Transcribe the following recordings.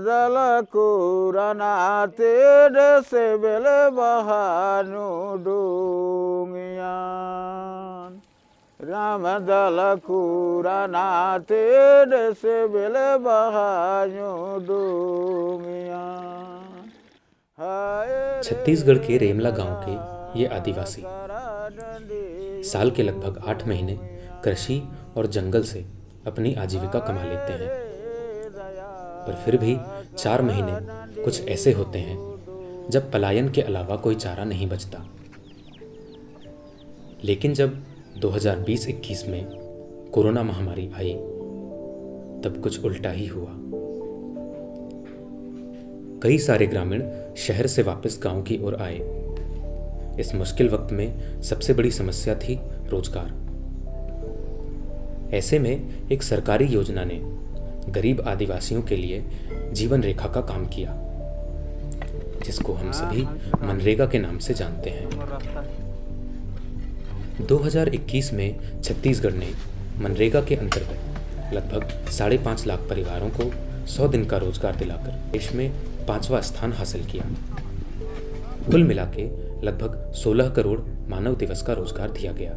दल कुरना तेरे से बेल बहानु डूंगियान राम दल कुरना तेरे से बेल बहानु डूंगियान। छत्तीसगढ़ के रेमला गांव के ये आदिवासी साल के लगभग 8 महीने कृषि और जंगल से अपनी आजीविका कमा लेते हैं, पर फिर भी 4 महीने कुछ ऐसे होते हैं जब पलायन के अलावा कोई चारा नहीं बचता। लेकिन जब 2020-21 में कोरोना महामारी आई तब कुछ उल्टा ही हुआ। कई सारे ग्रामीण शहर से वापस गांव की ओर आए। इस मुश्किल वक्त में सबसे बड़ी समस्या थी रोजगार। ऐसे में एक सरकारी योजना ने गरीब आदिवासियों के लिए जीवन रेखा का काम किया, जिसको हम सभी मनरेगा के नाम से जानते हैं। 2021 में छत्तीसगढ़ ने मनरेगा के अंतर्गत लगभग 5.5 लाख परिवारों को 100 दिन का रोजगार दिलाकर देश में 5वां स्थान हासिल किया। कुल मिला के लगभग 16 करोड़ मानव दिवस का रोजगार दिया गया।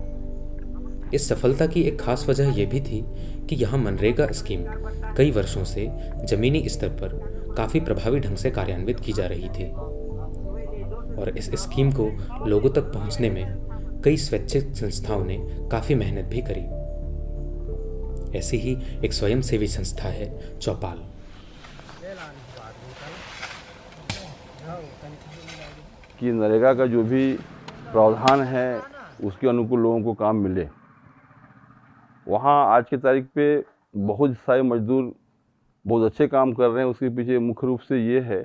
इस सफलता की एक खास वजह यह भी थी कि यहाँ मनरेगा स्कीम कई वर्षों से जमीनी स्तर पर काफ़ी प्रभावी ढंग से कार्यान्वित की जा रही थी और इस स्कीम को लोगों तक पहुँचने में कई स्वैच्छिक संस्थाओं ने काफ़ी मेहनत भी करी। ऐसी ही एक स्वयंसेवी संस्था है चौपाल। कि नरेगा का जो भी प्रावधान है उसके अनुकूल लोगों को काम मिले। वहाँ आज की तारीख पे बहुत सारे मजदूर बहुत अच्छे काम कर रहे हैं। उसके पीछे मुख्य रूप से ये है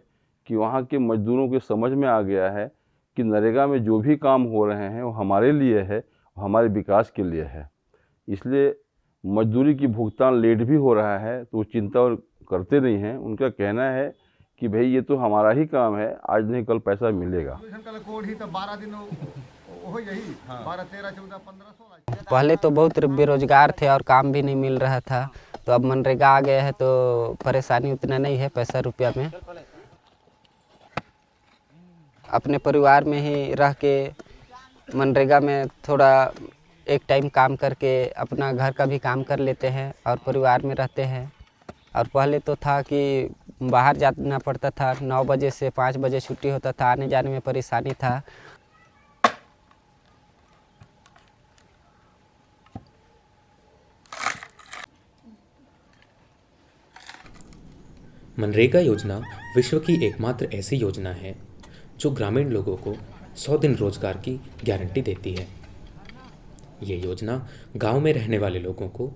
कि वहाँ के मजदूरों के समझ में आ गया है कि नरेगा में जो भी काम हो रहे हैं वो हमारे लिए है, हमारे विकास के लिए है। इसलिए मजदूरी की भुगतान लेट भी हो रहा है तो वो चिंता करते नहीं हैं। उनका कहना है कि भाई ये तो हमारा ही काम है, आज नहीं कल पैसा मिलेगा। पहले तो बहुत बेरोजगार थे और काम भी नहीं मिल रहा था, तो अब मनरेगा आ गया है तो परेशानी उतना नहीं है पैसा रुपया में। अपने परिवार में ही रह के मनरेगा में थोड़ा एक टाइम काम करके अपना घर का भी काम कर लेते हैं और परिवार में रहते हैं। और पहले तो था कि बाहर जाना पड़ता था, 9 बजे से 5 बजे छुट्टी होता था, आने जाने में परेशानी था। मनरेगा योजना विश्व की एकमात्र ऐसी योजना है जो ग्रामीण लोगों को 100 दिन रोजगार की गारंटी देती है। ये योजना गांव में रहने वाले लोगों को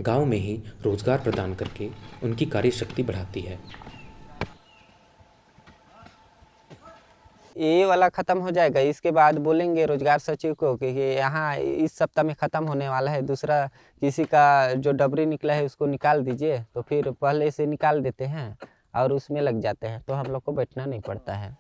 गांव में ही रोजगार प्रदान करके उनकी कार्यशक्ति बढ़ाती है। ये वाला ख़त्म हो जाएगा, इसके बाद बोलेंगे रोजगार सचिव को कि यहाँ इस सप्ताह में ख़त्म होने वाला है, दूसरा किसी का जो डबरी निकला है उसको निकाल दीजिए, तो फिर पहले से निकाल देते हैं और उसमें लग जाते हैं, तो हम लोग को बैठना नहीं पड़ता है।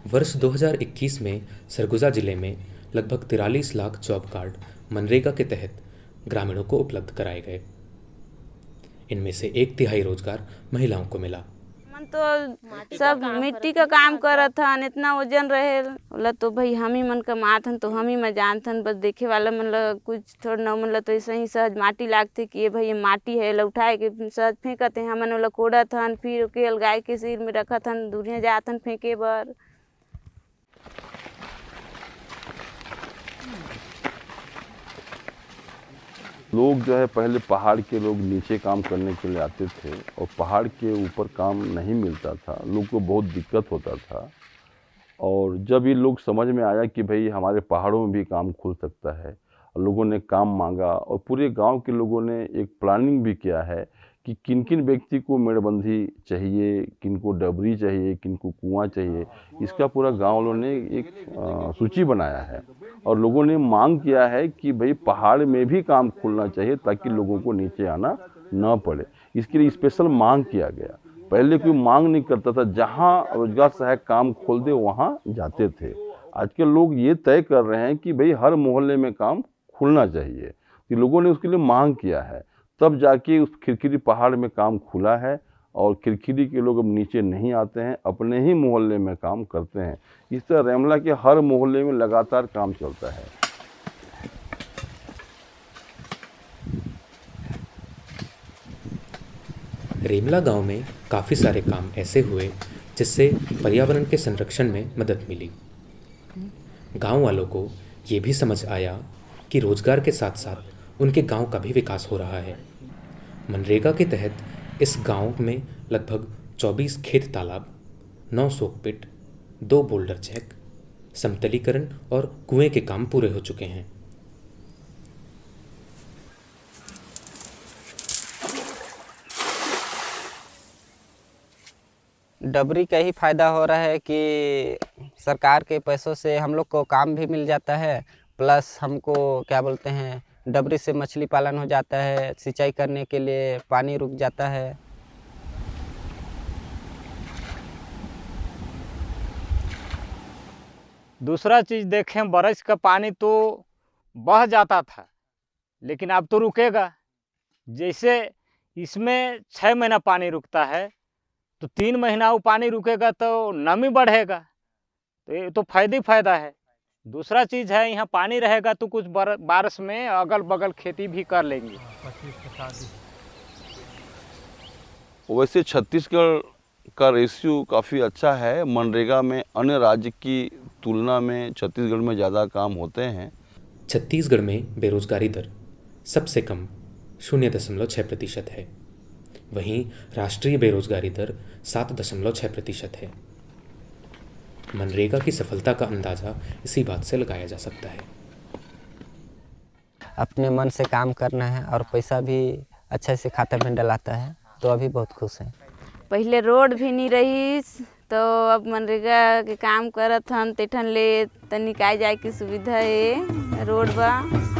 वर्ष 2021 में सरगुजा जिले में लगभग 43 लाख जॉब कार्ड मनरेगा के तहत ग्रामीणों को उपलब्ध कराए गए। इनमें से 1/3 रोजगार महिलाओं को मिला। तो सब मिट्टी का काम करत हन, इतना वजन रहे बोला तो भाई हम ही मन कमात हन तो हम ही में जानत हन। बस देखे वाला मन ला कुछ थोड़ा न मन ला तो ऐसे ही सहज माटी लागते कि ये भाई ये माटी है, उठाए के सहज फेंकते हैं। हमन ओला कोड़त हन, फिर के गाय के सिर में रखत हन, दूरिया जात हन फेंके बर। लोग जो है पहले पहाड़ के लोग नीचे काम करने के लिए आते थे और पहाड़ के ऊपर काम नहीं मिलता था, लोग को बहुत दिक्कत होता था। और जब ये लोग समझ में आया कि भाई हमारे पहाड़ों में भी काम खुल सकता है, लोगों ने काम मांगा और पूरे गांव के लोगों ने एक प्लानिंग भी किया है कि किन किन व्यक्ति को मेड़बंदी चाहिए, किन को डबरी चाहिए, किन को कुआं चाहिए। इसका पूरा गांव वालों ने एक सूची बनाया है और लोगों ने मांग किया है कि भाई पहाड़ में भी काम खुलना चाहिए ताकि लोगों को नीचे आना न पड़े। इसके लिए स्पेशल मांग किया गया। पहले कोई मांग नहीं करता था, जहाँ रोजगार सहायक काम खोल दे वहाँ जाते थे। आज के लोग ये तय कर रहे हैं कि भाई हर मोहल्ले में काम खुलना चाहिए, तो लोगों ने उसके लिए मांग किया है। तब जाके उस खिरखिरी पहाड़ में काम खुला है और खिरखिरी के लोग अब नीचे नहीं आते हैं, अपने ही मोहल्ले में काम करते हैं। इस तरह रेमला के हर मोहल्ले में लगातार काम चलता है। रेमला गांव में काफ़ी सारे काम ऐसे हुए जिससे पर्यावरण के संरक्षण में मदद मिली। गांव वालों को ये भी समझ आया कि रोजगार के साथ साथ उनके गांव का भी विकास हो रहा है। मनरेगा के तहत इस गांव में लगभग 24 खेत तालाब, 9 सोकपिट, 2 बोल्डर चेक, समतलीकरण और कुएं के काम पूरे हो चुके हैं। डबरी का ही फायदा हो रहा है कि सरकार के पैसों से हम लोग को काम भी मिल जाता है, प्लस हमको क्या बोलते हैं डबरी से मछली पालन हो जाता है, सिंचाई करने के लिए पानी रुक जाता है। दूसरा चीज़ देखें, बारिश का पानी तो बह जाता था लेकिन अब तो रुकेगा। जैसे इसमें 6 महीना पानी रुकता है तो 3 महीना वो पानी रुकेगा तो नमी बढ़ेगा, तो ये तो फ़ायदा है। दूसरा चीज़ है यहाँ पानी रहेगा तो कुछ बारिश में अगल बगल खेती भी कर लेंगे। वैसे छत्तीसगढ़ का रेशियो काफ़ी अच्छा है। मनरेगा में अन्य राज्य की तुलना में छत्तीसगढ़ में ज़्यादा काम होते हैं। छत्तीसगढ़ में बेरोजगारी दर सबसे कम 0.6% है। वहीं राष्ट्रीय बेरोजगारी दर 7.6% है। मनरेगा की सफलता का अंदाज़ा इसी बात से लगाया जा सकता है। अपने मन से काम करना है और पैसा भी अच्छे से खाते में डलाता है, तो अभी बहुत खुश हैं। पहले रोड भी नहीं रही तो अब मनरेगा के काम करत हन तेठन ले तनिक आए जाए की सुविधा है, रोड बा।